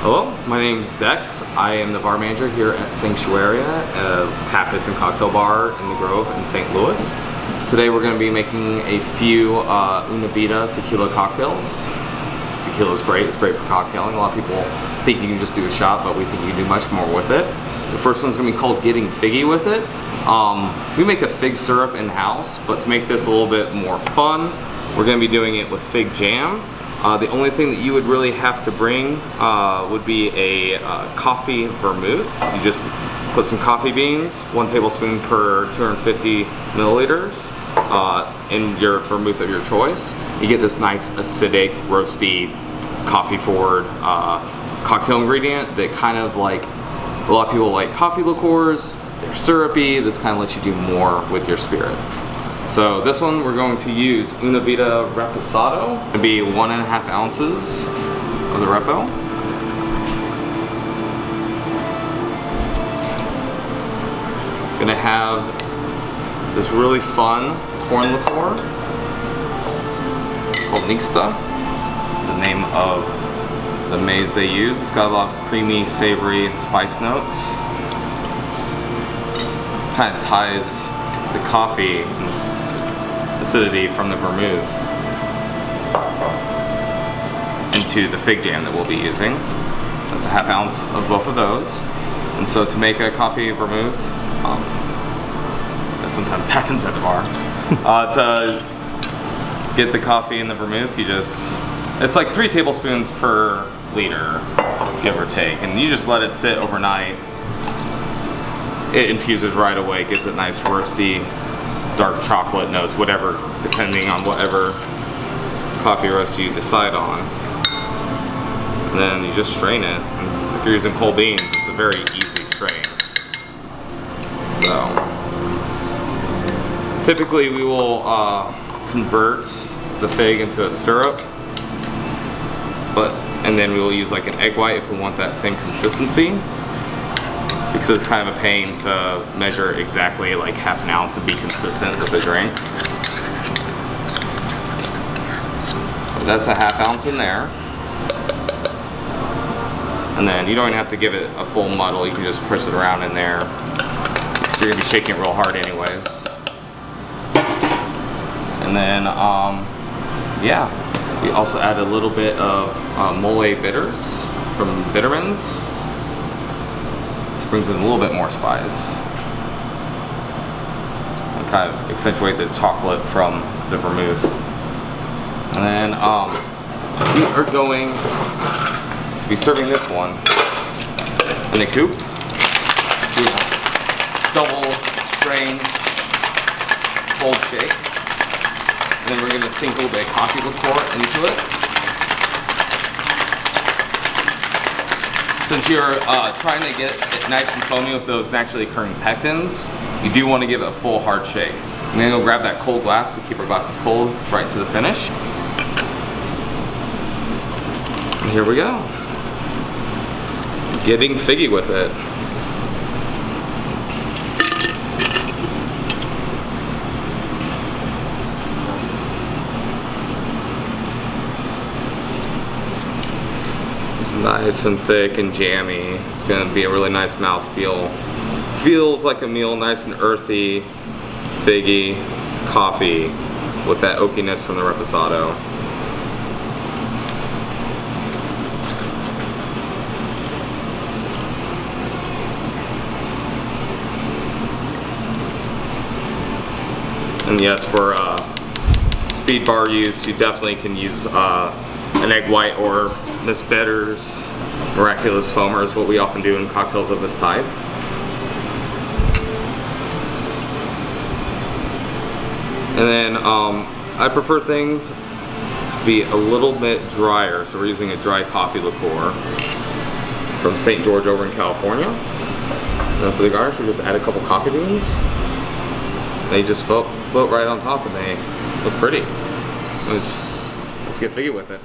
Hello, my name is Dex. I am the bar manager here at Sanctuaria, a tapas and cocktail bar in the Grove in St. Louis. Today we're going to be making a few Vida tequila cocktails. Tequila is great, it's great for cocktailing. A lot of people think you can just do a shot, but we think you can do much more with it. The first one's going to be called Getting Figgy With It. We make a fig syrup in-house, but to make this a little bit more fun, we're going to be doing it with fig jam. The only thing that you would really have to bring would be a coffee vermouth. So you just put some coffee beans, 1 tablespoon per 250 milliliters, in your vermouth of your choice. You get this nice acidic, roasty, coffee-forward cocktail ingredient that kind of like, a lot of people like coffee liqueurs, they're syrupy, this kind of lets you do more with your spirit. So this one we're going to use Vida Reposado. It'll be 1.5 ounces of the Repo. It's gonna have this really fun corn liqueur called Nixta. It's the name of the maize they use. It's got a lot of creamy, savory, and spice notes. Kind of ties the coffee and acidity from the vermouth into the fig jam that we'll be using. That's a 1/2 ounce of both of those. And so to make a coffee vermouth, that sometimes happens at the bar, to get the coffee in the vermouth, it's like 3 tablespoons per liter, give or take, and you just let it sit overnight. It infuses right away, gives it nice roasty, dark chocolate notes, whatever, depending on whatever coffee roast you decide on. And then you just strain it. And if you're using whole beans, it's a very easy strain. So, typically we will convert the fig into a syrup, and then we will use like an egg white if we want that same consistency, because it's kind of a pain to measure exactly like 1/2 ounce and be consistent with the drink. So that's a 1/2 ounce in there. And then you don't even have to give it a full muddle, you can just push it around in there. You're gonna be shaking it real hard anyways. And then, yeah, we also add a little bit of mole bitters from Bittermans. Brings in a little bit more spice and kind of accentuate the chocolate from the vermouth. And then we are going to be serving this one in a coupe. Do a double strain cold shake, and then we're going to sink a little bit of coffee liqueur into it. Since you're trying to get it nice and foamy with those naturally occurring pectins, you do want to give it a full hard shake. I'm gonna go grab that cold glass. We keep our glasses cold right to the finish. And here we go. Getting figgy with it. Nice and thick and jammy. It's gonna be a really nice mouthfeel. Feels like a meal, nice and earthy, figgy coffee with that oakiness from the Reposado. And yes, for speed bar use, you definitely can use an egg white or Miss Better's Miraculous Foamer is what we often do in cocktails of this type. And then I prefer things to be a little bit drier, so we're using a dry coffee liqueur from St. George over in California. And then for the garnish, we just add a couple coffee beans. They just float right on top and they look pretty. Let's get figgy with it.